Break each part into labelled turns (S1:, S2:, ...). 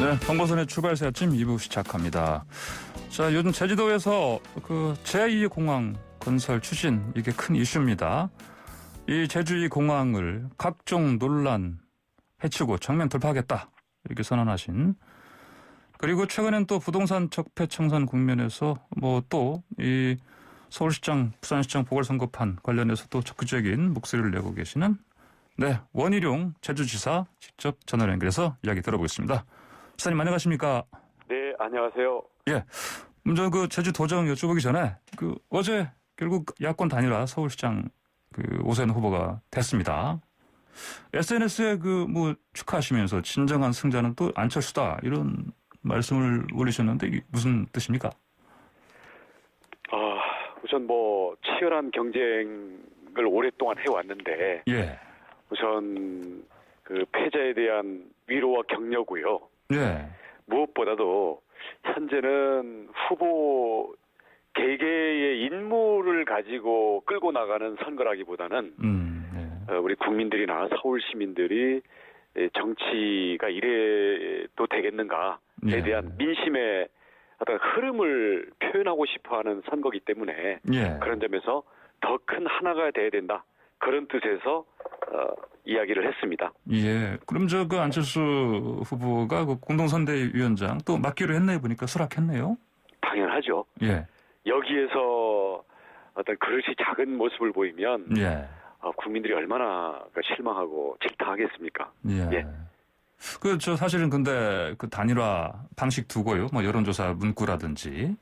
S1: 네, 황보선의 출발새 아침 2부 시작합니다. 자, 요즘 제주도에서 그 제2공항 건설 추진, 이게 큰 이슈입니다. 이 제주 2공항을 각종 논란 해치고 정면 돌파하겠다, 이렇게 선언하신. 그리고 최근엔 또 부동산 적폐청산 국면에서 뭐 또 이 서울시장, 부산시장 보궐선거판 관련해서 또 적극적인 목소리를 내고 계시는 원희룡 제주지사 직접 전화로 연결해서 이야기 들어보겠습니다. 지사님 안녕하십니까?
S2: 네, 안녕하세요.
S1: 예. 먼저 그 제주 도정 여쭤보기 전에 어제 결국 야권 단일화 서울시장 오세훈 후보가 됐습니다. SNS에 축하하시면서 진정한 승자는 또 안철수다, 이런 말씀을 올리셨는데 이게 무슨 뜻입니까?
S2: 우선 치열한 경쟁을 오랫동안 해왔는데,
S1: 예.
S2: 우선 그 패자에 대한 위로와 격려고요.
S1: 예.
S2: 무엇보다도 현재는 후보 개개의 인물을 가지고 끌고 나가는 선거라기보다는 우리 국민들이나 서울 시민들이 정치가 이래도 되겠는가에 대한 민심의 어떤 흐름을 표현하고 싶어하는 선거이기 때문에 그런 점에서 더 큰 하나가 돼야 된다, 그런 뜻에서 이야기를 했습니다.
S1: 예. 그럼 안철수 후보가 공동선대위원장 또 맡기로 했네요. 보니까 수락했네요.
S2: 당연하죠.
S1: 예.
S2: 여기에서 어떤 그릇이 작은 모습을 보이면 국민들이 얼마나 실망하고 질타하겠습니까?
S1: 예. 사실은 근데 그 단일화 방식 두고요. 여론조사 문구라든지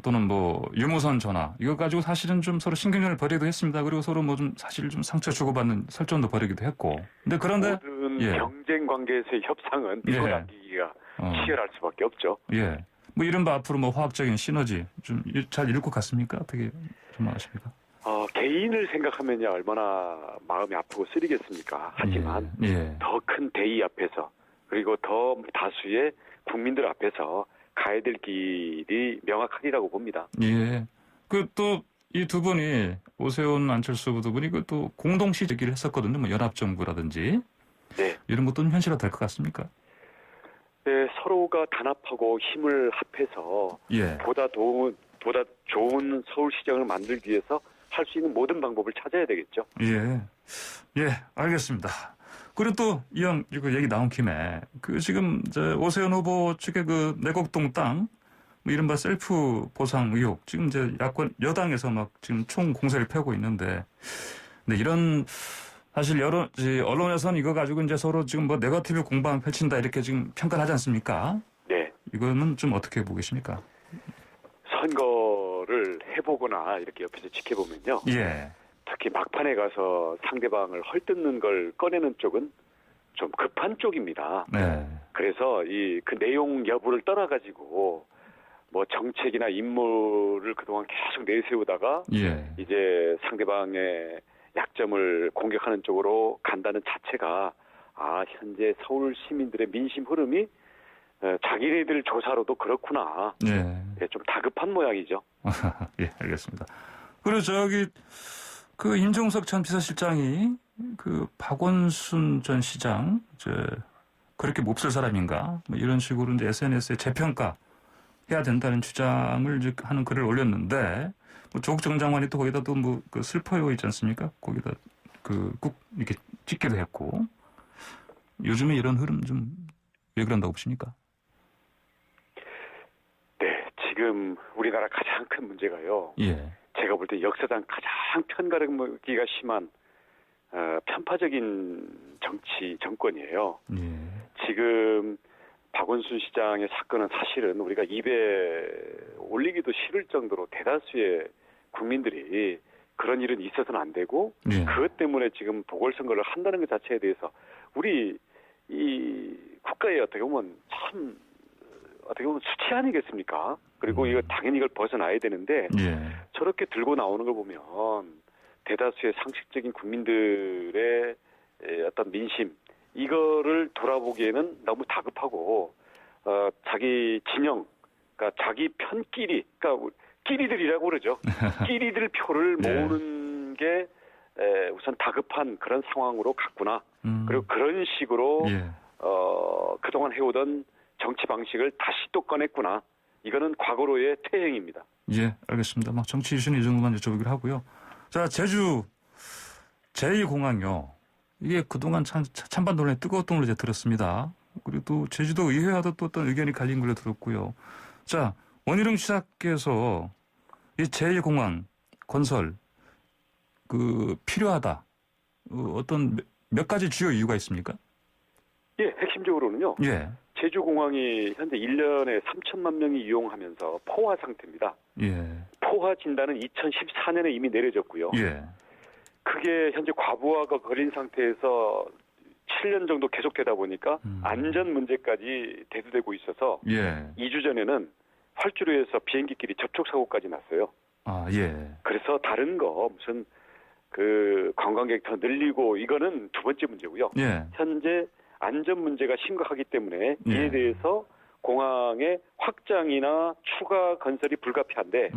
S1: 또는 유무선 전화, 이거 가지고 사실은 좀 서로 신경전을 벌이기도 했습니다. 그리고 서로 사실 좀 상처 주고받는 설전도 벌이기도 했고. 그런데
S2: 모든 경쟁 관계에서의 협상은 밀고 당기기가 치열할 수밖에 없죠.
S1: 예. 이른바 앞으로 화학적인 시너지 좀 잘 이룰 것 같습니까? 어떻게 전망하십니까?
S2: 개인을 생각하면야 얼마나 마음이 아프고 쓰리겠습니까? 하지만 더 큰 대의 앞에서, 그리고 더 다수의 국민들 앞에서 가야 될 길이 명확하리라고 봅니다.
S1: 예. 또 이 두 분이, 오세훈, 안철수 두 분이 또 공동 시제기를 했었거든요. 연합정부라든지.
S2: 네.
S1: 이런 것도 현실화 될 것 같습니까?
S2: 네, 서로가 단합하고 힘을 합해서 보다 좋은 서울시장을 만들기 위해서 할 수 있는 모든 방법을 찾아야 되겠죠.
S1: 예, 알겠습니다. 그리고 또 이거 얘기 나온 김에 지금 오세훈 후보 측의 내곡동 땅 이른바 셀프 보상 의혹, 지금 여당에서 지금 총 공세를 펴고 있는데, 이런 사실 언론에서는 이거 가지고 서로 지금 네거티브 공방 펼친다, 이렇게 지금 평가를 하지 않습니까?
S2: 네.
S1: 이거는 좀 어떻게 보고 계십니까?
S2: 선거를 해보거나 이렇게 옆에서 지켜보면요. 특히 막판에 가서 상대방을 헐뜯는 걸 꺼내는 쪽은 좀 급한 쪽입니다. 그래서 그 내용 여부를 떠나가지고 정책이나 임무를 그동안 계속 내세우다가 이제 상대방의 약점을 공격하는 쪽으로 간다는 자체가 현재 서울 시민들의 민심 흐름이 자기네들 조사로도 그렇구나. 좀 다급한 모양이죠.
S1: 예, 알겠습니다. 그리고 임종석 전 비서실장이 박원순 전 시장 그렇게 몹쓸 사람인가, 이런 식으로 SNS에 재평가 해야 된다는 주장을 하는 글을 올렸는데, 조국 전 장관이 또 거기다 슬퍼요 있지 않습니까? 거기다 꾹 이렇게 찍기도 했고. 요즘에 이런 흐름 좀 왜 그런다고 보십니까?
S2: 네, 지금 우리나라 가장 큰 문제가요. 제가 볼 때 역사상 가장 편가르기가 심한 편파적인 정권이에요. 지금 박원순 시장의 사건은 사실은 우리가 입에 올리기도 싫을 정도로 대다수의 국민들이 그런 일은 있어서는 안 되고, 그것 때문에 지금 보궐선거를 한다는 것 자체에 대해서 우리 이 국가에 어떻게 보면 수치 아니겠습니까? 그리고 이거 당연히 이걸 벗어나야 되는데, 저렇게 들고 나오는 걸 보면 대다수의 상식적인 국민들의 어떤 민심, 이거를 돌아보기에는 너무 다급하고, 자기 진영, 그러니까 자기 편끼리, 그러니까 끼리들이라고 그러죠. 끼리들 표를 모으는 게 우선 다급한 그런 상황으로 갔구나. 그리고 그런 식으로 그동안 해오던 정치 방식을 다시 또 꺼냈구나. 이거는 과거로의 퇴행입니다.
S1: 예, 알겠습니다. 막 정치 이슈는 이 정도만 여쭤보기로 하고요. 자, 제주 제2공항요. 이게 그동안 찬반 논란이 뜨거웠던 걸로 이제 들었습니다. 그리고 또 제주도 의회와도 또 어떤 의견이 갈린 걸로 들었고요. 자, 원희룡 지사께서 이 제2공항 건설 필요하다. 어떤 몇 가지 주요 이유가 있습니까?
S2: 예, 핵심적으로는요.
S1: 예.
S2: 제주공항이 현재 1년에 3천만 명이 이용하면서 포화 상태입니다.
S1: 예.
S2: 포화 진단은 2014년에 이미 내려졌고요.
S1: 예.
S2: 그게 현재 과부하가 걸린 상태에서 7년 정도 계속되다 보니까 안전 문제까지 대두되고 있어서
S1: 예.
S2: 2주 전에는 활주로에서 비행기끼리 접촉 사고까지 났어요.
S1: 아, 예.
S2: 그래서 다른 거 무슨 관광객 더 늘리고 이거는 두 번째 문제고요.
S1: 예.
S2: 현재 안전 문제가 심각하기 때문에 이에
S1: 예.
S2: 대해서 공항의 확장이나 추가 건설이 불가피한데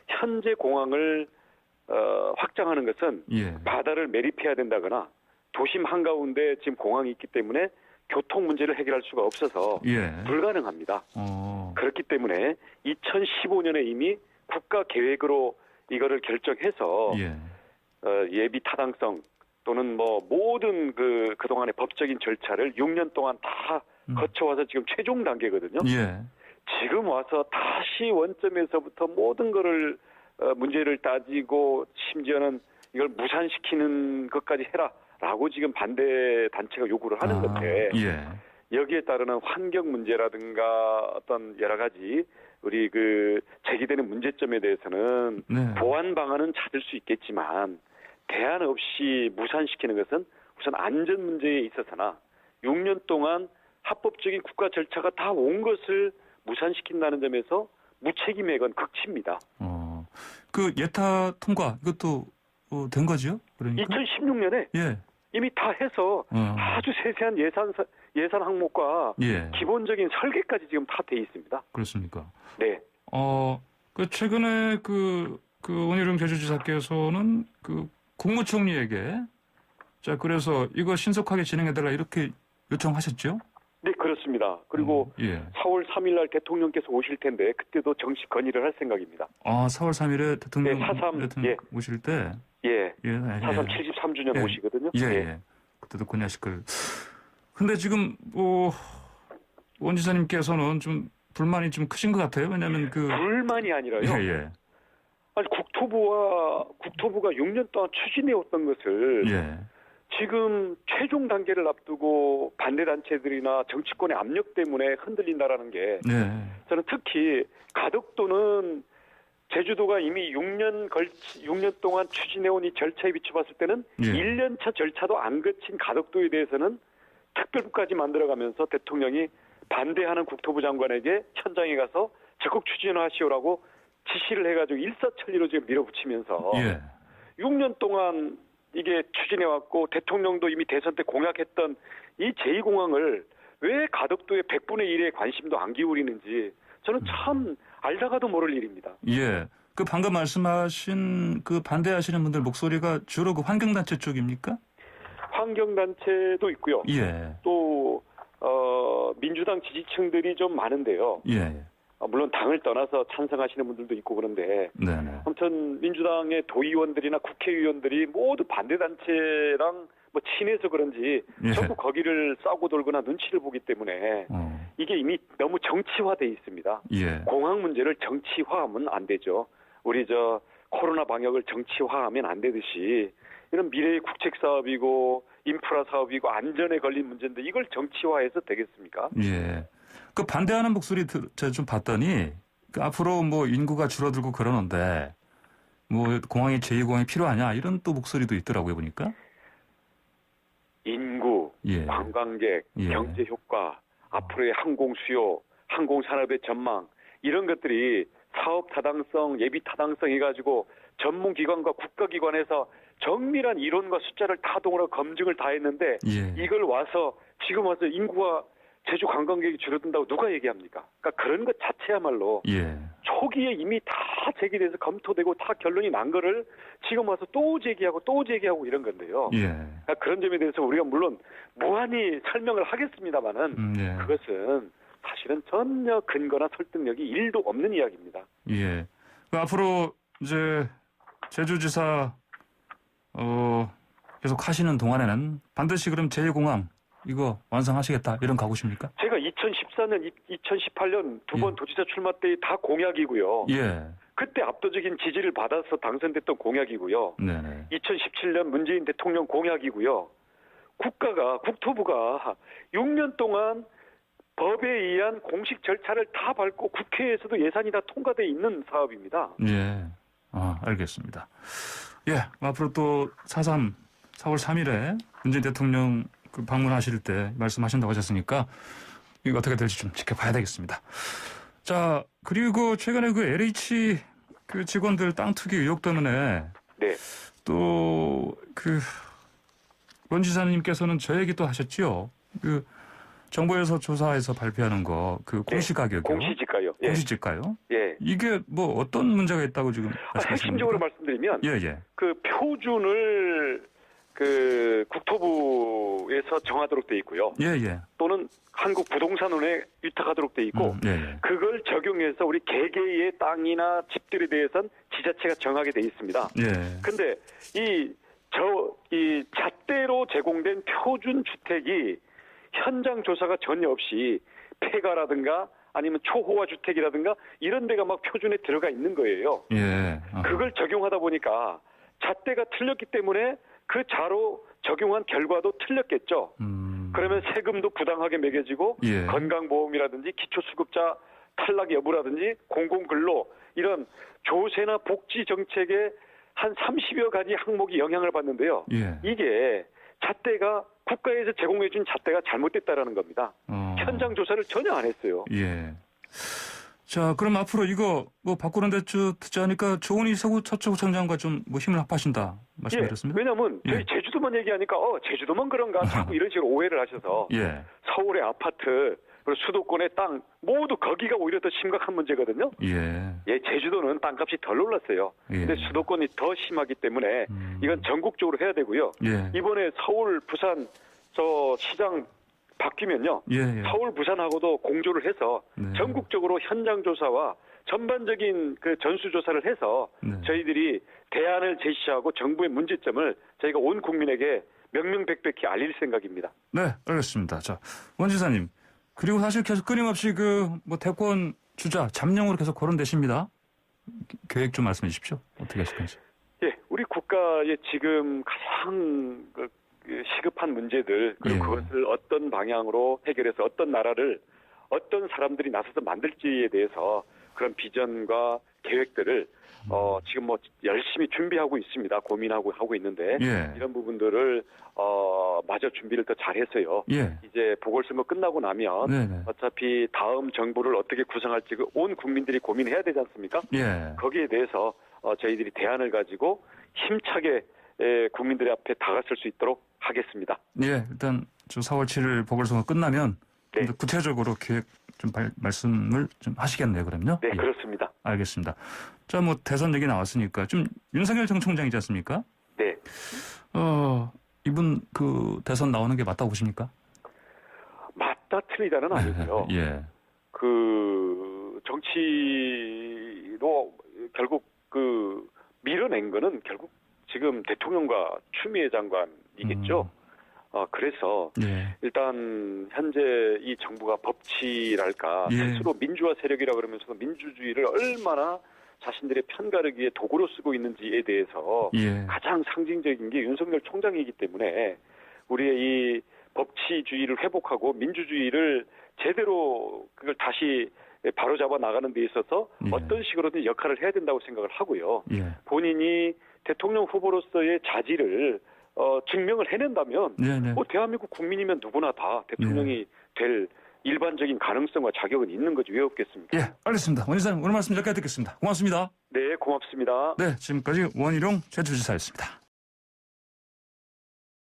S2: 현재 공항을 확장하는 것은
S1: 예.
S2: 바다를 매립해야 된다거나 도심 한가운데 지금 공항이 있기 때문에 교통 문제를 해결할 수가 없어서
S1: 예.
S2: 불가능합니다. 그렇기 때문에 2015년에 이미 국가 계획으로 이거를 결정해서
S1: 예.
S2: 예비 타당성 또는 뭐 모든 그동안의 법적인 절차를 6년 동안 다 거쳐와서 지금 최종 단계거든요.
S1: 예.
S2: 지금 와서 다시 원점에서부터 모든 거를 문제를 따지고 심지어는 이걸 무산시키는 것까지 해라라고 지금 반대 단체가 요구를 하는 건데
S1: 예.
S2: 여기에 따르는 환경 문제라든가 어떤 여러 가지 우리 제기되는 문제점에 대해서는
S1: 네.
S2: 보완 방안은 찾을 수 있겠지만 대안 없이 무산시키는 것은 우선 안전 문제에 있어서나 6년 동안 합법적인 국가 절차가 다 온 것을 무산시킨다는 점에서 무책임의 건 극치입니다.
S1: 예타 통과 이것도 된 거죠? 그러니까
S2: 2016년에
S1: 예.
S2: 이미 다 해서 아주 세세한 예산 항목과
S1: 예.
S2: 기본적인 설계까지 지금 다 돼 있습니다.
S1: 그렇습니까?
S2: 네.
S1: 최근에 원희룡 제주지사께서는 국무총리에게 자 그래서 이거 신속하게 진행해달라 이렇게 요청하셨죠?
S2: 네, 그렇습니다. 그리고
S1: 예.
S2: 4월 3일 날 대통령께서 오실 텐데 그때도 정식 건의를 할 생각입니다.
S1: 4월 3일에 대통령,
S2: 네, 4.3 예.
S1: 오실 때
S2: 예.
S1: 예.
S2: 4.3 73주년
S1: 예.
S2: 오시거든요.
S1: 예.
S2: 예.
S1: 그때도 건의하실 걸. 근데 지금 원 지사님께서는 좀 불만이 좀 크신 것 같아요. 왜냐하면
S2: 불만이 아니라요.
S1: 예.
S2: 아니 국토부가 6년 동안 추진해왔던 것을
S1: 예.
S2: 지금 최종 단계를 앞두고 반대 단체들이나 정치권의 압력 때문에 흔들린다라는 게
S1: 네.
S2: 저는 특히 가덕도는 제주도가 이미 6년 동안 추진해온 이 절차에 비춰봤을 때는
S1: 예.
S2: 1년차 절차도 안 거친 가덕도에 대해서는 특별부까지 만들어가면서 대통령이 반대하는 국토부 장관에게 현장에 가서 적극 추진하시오라고 지시를 해가지고 일사천리로 지금 밀어붙이면서
S1: 예.
S2: 6년 동안 이게 추진해왔고 대통령도 이미 대선 때 공약했던 이 제2공항을 왜 가덕도의 100분의 1의 관심도 안 기울이는지 저는 참 알다가도 모를 일입니다.
S1: 예. 방금 말씀하신 반대하시는 분들 목소리가 주로 환경단체 쪽입니까?
S2: 환경단체도 있고요.
S1: 예.
S2: 또 민주당 지지층들이 좀 많은데요.
S1: 예.
S2: 물론 당을 떠나서 찬성하시는 분들도 있고 그런데
S1: 네네.
S2: 아무튼 민주당의 도의원들이나 국회의원들이 모두 반대단체랑 친해서 그런지
S1: 예.
S2: 전부 거기를 싸고 돌거나 눈치를 보기 때문에 이게 이미 너무 정치화돼 있습니다.
S1: 예.
S2: 공항 문제를 정치화하면 안 되죠. 우리 코로나 방역을 정치화하면 안 되듯이 이런 미래의 국책 사업이고 인프라 사업이고 안전에 걸린 문제인데 이걸 정치화해서 되겠습니까?
S1: 예. 반대하는 목소리 제가 좀 봤더니 앞으로 인구가 줄어들고 그러는데 공항이 제2공항이 필요하냐 이런 또 목소리도 있더라고요 보니까.
S2: 인구,
S1: 예.
S2: 관광객,
S1: 예.
S2: 경제 효과, 앞으로의 항공 수요, 항공 산업의 전망 이런 것들이 사업 타당성, 예비 타당성 해가지고 전문기관과 국가기관에서 정밀한 이론과 숫자를 다 동원하고 검증을 다 했는데
S1: 예.
S2: 이걸 지금 와서 인구가 제주 관광객이 줄어든다고 누가 얘기합니까? 그러니까 그런 것 자체야말로
S1: 예.
S2: 초기에 이미 다 제기돼서 검토되고 다 결론이 난 거를 지금 와서 또 제기하고 이런 건데요.
S1: 예.
S2: 그러니까 그런 점에 대해서 우리가 물론 무한히 설명을 하겠습니다만은
S1: 예.
S2: 그것은 사실은 전혀 근거나 설득력이 1도 없는 이야기입니다.
S1: 예. 앞으로 이제 제주지사 계속 하시는 동안에는 반드시 그럼 제2공항 이거 완성하시겠다 이런 각오십니까?
S2: 제가 2014년, 2018년 두 번
S1: 예.
S2: 도지사 출마 때 다 공약이고요.
S1: 예.
S2: 그때 압도적인 지지를 받아서 당선됐던 공약이고요.
S1: 네네.
S2: 2017년 문재인 대통령 공약이고요. 국토부가 6년 동안 법에 의한 공식 절차를 다 밟고 국회에서도 예산이 다 통과돼 있는 사업입니다.
S1: 예. 알겠습니다. 예. 앞으로 또 4.3 4월 3일에 문재인 대통령 방문하실 때 말씀하신다고 하셨으니까 이거 어떻게 될지 좀 지켜봐야 되겠습니다. 자, 그리고 최근에 그 LH 그 직원들 땅 투기 의혹 때문에
S2: 네.
S1: 또 원 지사님께서는 저 얘기 또 하셨지요. 정부에서 조사해서 발표하는 거 공시가격이요.
S2: 공시지가요. 예.
S1: 공시지가요?
S2: 예.
S1: 이게 뭐 어떤 문제가 있다고 지금 말씀하시는
S2: 핵심적으로
S1: 겁니까?
S2: 말씀드리면
S1: 예.
S2: 그 표준을 국토부에서 정하도록 돼 있고요.
S1: 예.
S2: 또는 한국부동산원에 위탁하도록 돼 있고
S1: 예.
S2: 그걸 적용해서 우리 개개의 땅이나 집들에 대해서는 지자체가 정하게 돼 있습니다.
S1: 예.
S2: 근데 이 잣대로 제공된 표준 주택이 현장 조사가 전혀 없이 폐가라든가 아니면 초호화 주택이라든가 이런 데가 막 표준에 들어가 있는 거예요.
S1: 예.
S2: 그걸 적용하다 보니까 잣대가 틀렸기 때문에 그 자로 적용한 결과도 틀렸겠죠. 그러면 세금도 부당하게 매겨지고
S1: 예.
S2: 건강보험이라든지 기초수급자 탈락 여부라든지 공공근로 이런 조세나 복지 정책에 한 30여 가지 항목이 영향을 받는데요.
S1: 예.
S2: 이게 잣대가 국가에서 제공해준 잣대가 잘못됐다라는 겁니다. 현장 조사를 전혀 안 했어요.
S1: 예. 자, 그럼 앞으로 이거 바꾸는데 듣지 않으니까 조은희 서구청장과 좀 힘을 합하신다 말씀드렸습니다.
S2: 왜냐하면 저희 제주도만 얘기하니까 제주도만 그런가 자꾸 이런 식으로 오해를 하셔서
S1: 예.
S2: 서울의 아파트 그리고 수도권의 땅 모두 거기가 오히려 더 심각한 문제거든요.
S1: 예.
S2: 제주도는 땅값이 덜 올랐어요.
S1: 예.
S2: 근데 수도권이 더 심하기 때문에 이건 전국적으로 해야 되고요.
S1: 예.
S2: 이번에 서울, 부산 시장 바뀌면요.
S1: 예.
S2: 서울, 부산하고도 공조를 해서 전국적으로 현장 조사와 전반적인 전수 조사를 해서 저희들이 대안을 제시하고 정부의 문제점을 저희가 온 국민에게 명명백백히 알릴 생각입니다.
S1: 네, 알겠습니다. 자, 원 지사님. 그리고 사실 계속 끊임없이 대권 주자 잠룡으로 계속 거론되십니다. 계획 좀 말씀해 주십시오. 어떻게 하실 건지.
S2: 예, 우리 국가의 지금 가장 시급한 문제들 그리고 그것을 어떤 방향으로 해결해서 어떤 나라를 어떤 사람들이 나서서 만들지에 대해서 그런 비전과 계획들을 지금 열심히 준비하고 있습니다. 고민하고 하고 있는데 이런 부분들을 마저 준비를 더 잘해서요. 이제 보궐선거 끝나고 나면 어차피 다음 정부를 어떻게 구성할지 온 국민들이 고민해야 되지 않습니까? 거기에 대해서 저희들이 대안을 가지고 힘차게 국민들의 앞에 다가설 수 있도록 하겠습니다.
S1: 일단 4월 7일 보궐선거 끝나면 구체적으로 계획 좀 말씀을 좀 하시겠네요, 그럼요?
S2: 네, 그렇습니다.
S1: 알겠습니다. 자, 대선 얘기 나왔으니까 좀 윤석열 전 총장이지 않습니까?
S2: 네.
S1: 이분 대선 나오는 게 맞다고 보십니까?
S2: 맞다 틀리다는 아니고요. 정치로 결국 밀어낸 거는 결국 지금 대통령과 추미애 장관이겠죠. 그래서 일단 현재 이 정부가 법치랄까 스스로 민주화 세력이라 그러면서도 민주주의를 얼마나 자신들의 편가르기에 도구로 쓰고 있는지에 대해서 가장 상징적인 게 윤석열 총장이기 때문에 우리의 이 법치주의를 회복하고 민주주의를 제대로 그걸 다시 바로잡아 나가는 데 있어서 어떤 식으로든 역할을 해야 된다고 생각을 하고요. 본인이 대통령 후보로서의 자질을 증명을 해낸다면 대한민국 국민이면 누구나 다 대통령이 될 일반적인 가능성과 자격은 있는 거지 왜 없겠습니까?
S1: 알겠습니다. 원 지사님 오늘 말씀 여기까지 듣겠습니다. 고맙습니다.
S2: 네, 고맙습니다.
S1: 네, 지금까지 원희룡 제주지사였습니다.